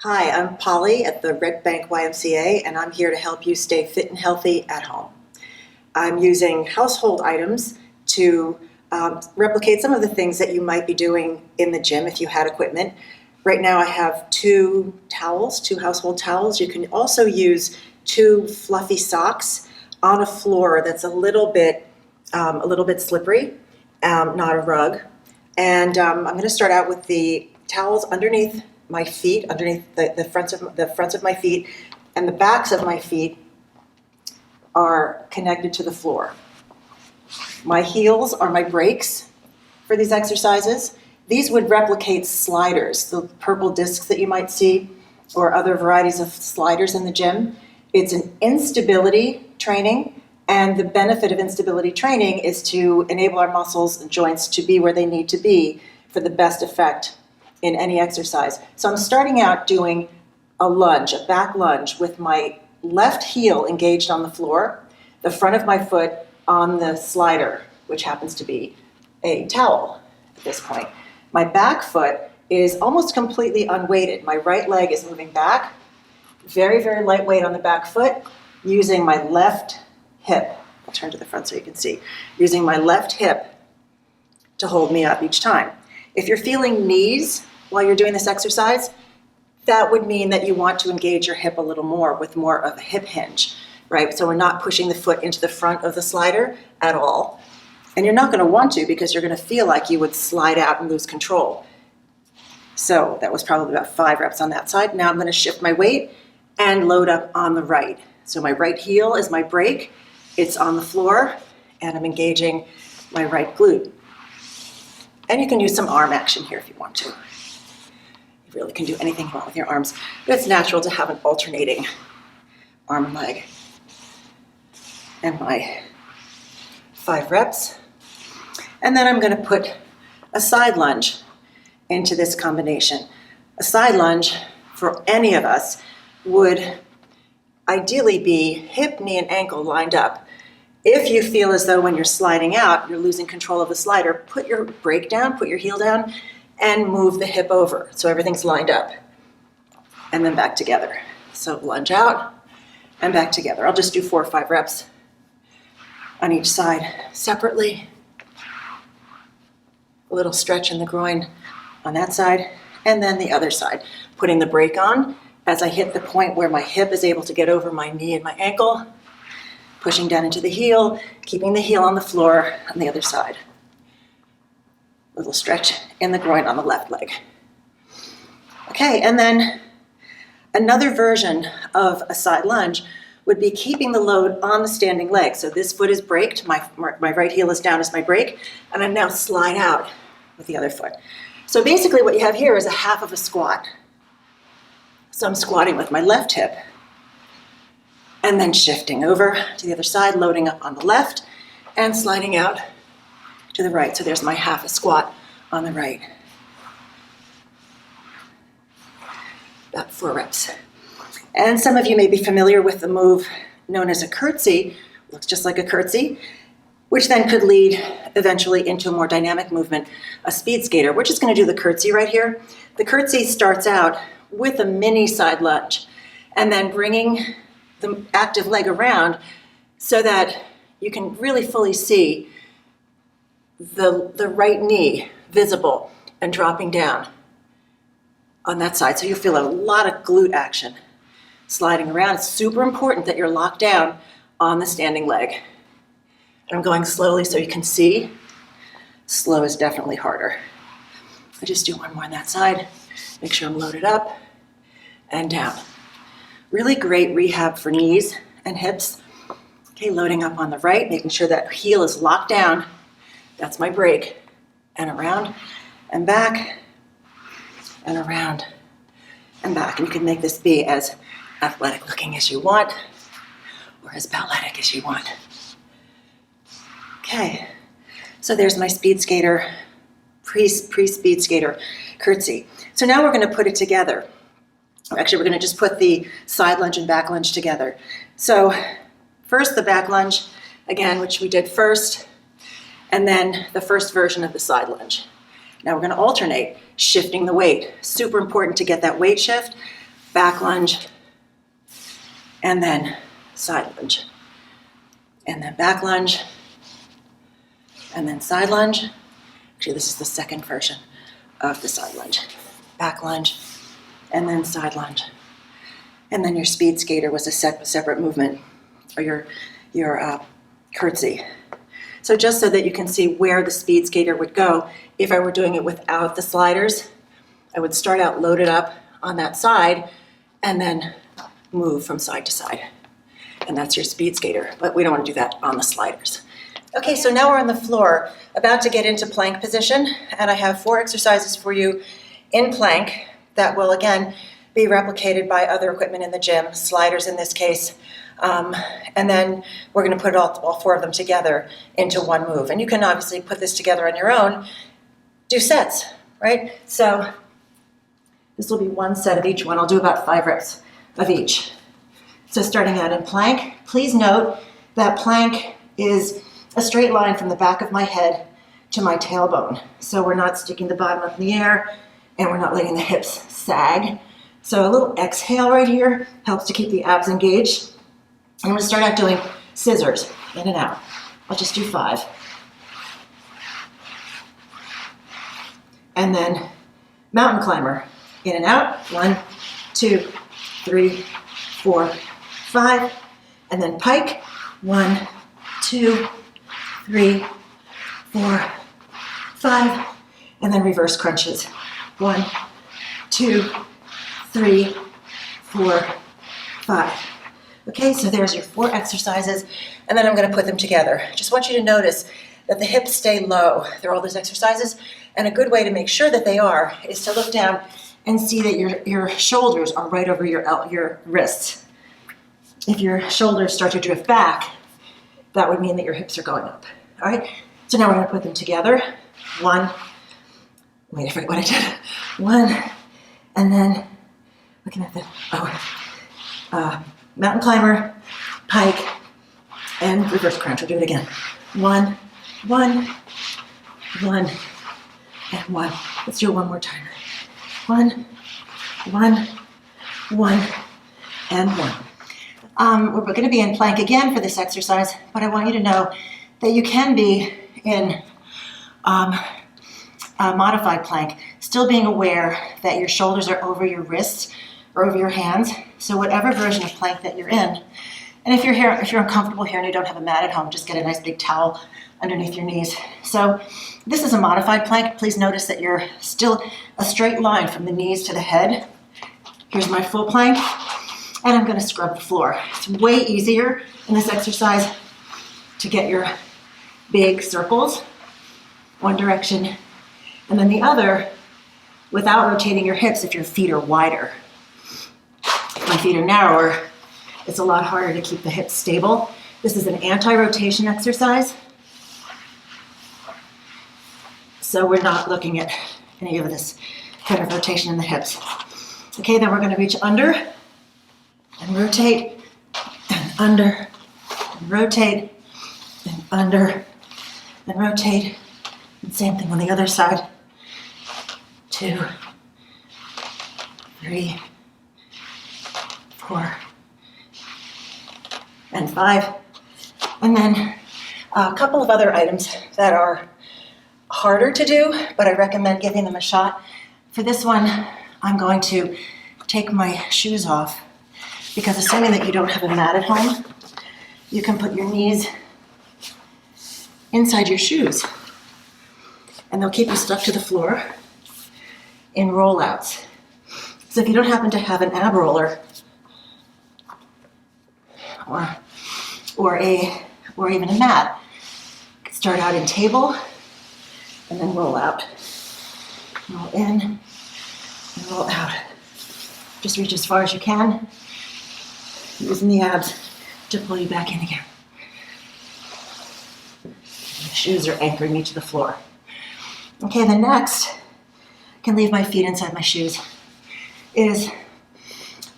Hi, I'm Polly at the Red Bank YMCA, and I'm here to help you stay fit and healthy at home. I'm using household items to replicate some of the things that you might be doing in the gym if you had equipment. Right now I have two household towels. You can also use two fluffy socks on a floor that's a little bit slippery, not a rug. And I'm going to start out with the towels underneath my feet, underneath the fronts of my feet, and the backs of my feet are connected to the floor. My heels are my brakes for these exercises. These would replicate sliders, the purple discs that you might see, or other varieties of sliders in the gym. It's an instability training, and the benefit of instability training is to enable our muscles and joints to be where they need to be for the best effect in any exercise. So I'm starting out doing a lunge, a back lunge, with my left heel engaged on the floor, the front of my foot on the slider, which happens to be a towel at this point. My back foot is almost completely unweighted. My right leg is moving back, very, very light weight on the back foot, using my left hip. I'll turn to the front so you can see. Using my left hip to hold me up each time. If you're feeling knees while you're doing this exercise, that would mean that you want to engage your hip a little more with more of a hip hinge, right? So we're not pushing the foot into the front of the slider at all. And you're not going to want to because you're going to feel like you would slide out and lose control. So that was probably about 5 reps on that side. Now I'm going to shift my weight and load up on the right. So my right heel is my brake. It's on the floor, and I'm engaging my right glute. And you can use some arm action here if you want to. You really can do anything you want with your arms, but it's natural to have an alternating arm and leg. And my 5 reps. And then I'm going to put a side lunge into this combination. A side lunge for any of us would ideally be hip, knee, and ankle lined up. If you feel as though when you're sliding out, you're losing control of the slider, put your brake down, put your heel down, and move the hip over so everything's lined up. And then back together. So lunge out and back together. I'll just do 4 or 5 reps on each side separately. A little stretch in the groin on that side, and then the other side. Putting the brake on as I hit the point where my hip is able to get over my knee and my ankle. Pushing down into the heel, keeping the heel on the floor on the other side. Little stretch in the groin on the left leg. Okay, and then another version of a side lunge would be keeping the load on the standing leg. So this foot is braked, my right heel is down as my brake, and I now slide out with the other foot. So basically what you have here is a half of a squat. So I'm squatting with my left hip, and then shifting over to the other side, loading up on the left, and sliding out to the right. So there's my half a squat on the right. About 4 reps. And some of you may be familiar with the move known as a curtsy. Looks just like a curtsy, which then could lead eventually into a more dynamic movement, a speed skater. We're just going to do the curtsy right here. The curtsy starts out with a mini side lunge, and then bringing the active leg around so that you can really fully see the right knee visible and dropping down on that side. So you feel a lot of glute action sliding around. It's super important that you're locked down on the standing leg. And I'm going slowly so you can see. Slow is definitely harder. I just do one more on that side. Make sure I'm loaded up and down. Really great rehab for knees and hips. Okay, loading up on the right, making sure that heel is locked down. That's my brake. And around and back and around and back. And you can make this be as athletic looking as you want or as balletic as you want. Okay, so there's my speed skater, pre-speed skater curtsy. So now we're going to put it together. Actually, we're going to just put the side lunge and back lunge together. So first the back lunge, again, which we did first, and then the first version of the side lunge. Now we're going to alternate, shifting the weight. Super important to get that weight shift. back lunge, and then side lunge. And then back lunge, and then side lunge. Actually, this is the second version of the side lunge. Back lunge, and then side lunge. And then your speed skater was a separate movement, or your curtsy. So just so that you can see where the speed skater would go, if I were doing it without the sliders, I would start out loaded up on that side and then move from side to side. And that's your speed skater, but we don't want to do that on the sliders. Okay, so now we're on the floor, about to get into plank position, and I have 4 exercises for you in plank that will, again, be replicated by other equipment in the gym, sliders in this case, and then we're going to put all 4 of them together into one move. And you can obviously put this together on your own, do sets, right? So this will be 1 set of each one. I'll do about 5 reps of each. So starting out in plank, please note that plank is a straight line from the back of my head to my tailbone. So we're not sticking the bottom up in the air and we're not letting the hips sag. So a little exhale right here helps to keep the abs engaged. I'm going to start out doing scissors, in and out. I'll just do 5. And then mountain climber, in and out. 1, 2, 3, 4, 5. And then pike. 1, 2, 3, 4, 5. And then reverse crunches. 1, 2, 3, 4, 5. Okay, so there's your 4 exercises, and then I'm going to put them together. Just want you to notice that the hips stay low through all those exercises, and a good way to make sure that they are is to look down and see that your shoulders are right over your wrists. If your shoulders start to drift back, that would mean that your hips are going up. All right, so now we're going to put them together. 1, wait, I forget what I did. 1, and then looking at the mountain climber, pike, and reverse crunch. We'll do it again. 1, 1, 1, and 1. Let's do it one more time. 1, 1, 1, and 1. We're going to be in plank again for this exercise, but I want you to know that you can be in modified plank, still being aware that your shoulders are over your wrists or over your hands. So whatever version of plank that you're in, and if you're uncomfortable here and you don't have a mat at home, just get a nice big towel underneath your knees. So this is a modified plank. Please notice that you're still a straight line from the knees to the head. Here's my full plank, and I'm going to scrub the floor. It's way easier in this exercise to get your big circles, one direction, and then the other without rotating your hips if your feet are wider. If my feet are narrower, it's a lot harder to keep the hips stable. This is an anti-rotation exercise, so we're not looking at any of this kind of rotation in the hips. Okay, then we're going to reach under and rotate and under and rotate and under and rotate. And same thing on the other side. 2, 3, 4, and 5. And then a couple of other items that are harder to do, but I recommend giving them a shot. For this one, I'm going to take my shoes off because assuming that you don't have a mat at home, you can put your knees inside your shoes and they'll keep you stuck to the floor in rollouts. So if you don't happen to have an ab roller or even a mat, you can start out in table and then roll out. Roll in and roll out. Just reach as far as you can, using the abs to pull you back in again. The shoes are anchoring me to the floor. Okay, the next, I can leave my feet inside my shoes, is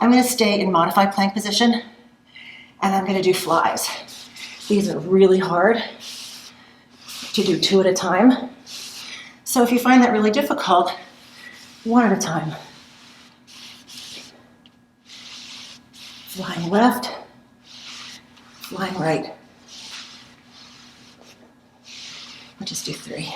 I'm going to stay in modified plank position and I'm going to do flies. These are really hard to do 2 at a time. So if you find that really difficult, 1 at a time. flying left, flying right. I'll just do 3.